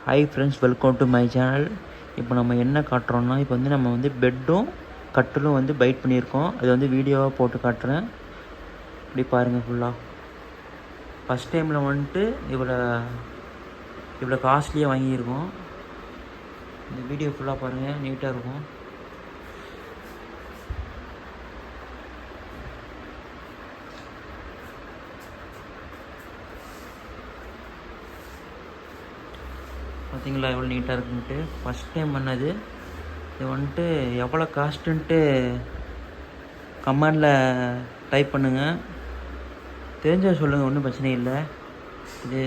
Hi friends, welcome to my channel. இப்போ நம்ம என்ன காட்டுறோன்னா, இப்போ வந்து நம்ம வந்து பெட்டும் கட்டிலும் வந்து பைட் பண்ணியிருக்கோம். அது வந்து வீடியோவாக போட்டு காட்டுறேன். இப்படி பாருங்கள் ஃபுல்லாக. ஃபஸ்ட் டைமில் வந்துட்டு இவ்வளோ காஸ்ட்லியாக வாங்கியிருக்கோம். இந்த வீடியோ ஃபுல்லாக பாருங்கள், நீட்டாக இருக்கும். பார்த்தீங்களா எவ்வளோ நீட்டாக இருக்குன்ட்டு. ஃபஸ்ட் டைம் பண்ணது. இது வந்துட்டு எவ்வளோ காஸ்ட்டுன்ட்டு கமெண்டில் டைப் பண்ணுங்கள். தெரிஞ்ச சொல்லுங்கள், ஒன்றும் பிரச்சனை இல்லை. இது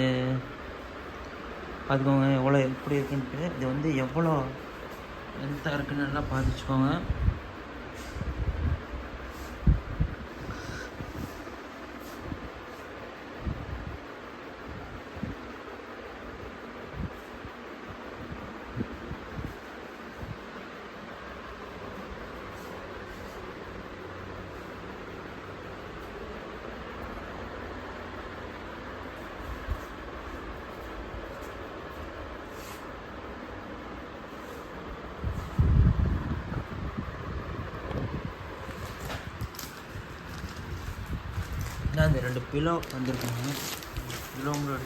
பார்த்துக்கோங்க எவ்வளோ எப்படி இருக்குன்ட்டு. இது வந்து எவ்வளோ லென்த்தாக இருக்குன்னு நல்லா பார்த்துச்சுக்கோங்க. இந்த 2 பிலோ வந்திருக்காங்க. பிலோங்களோட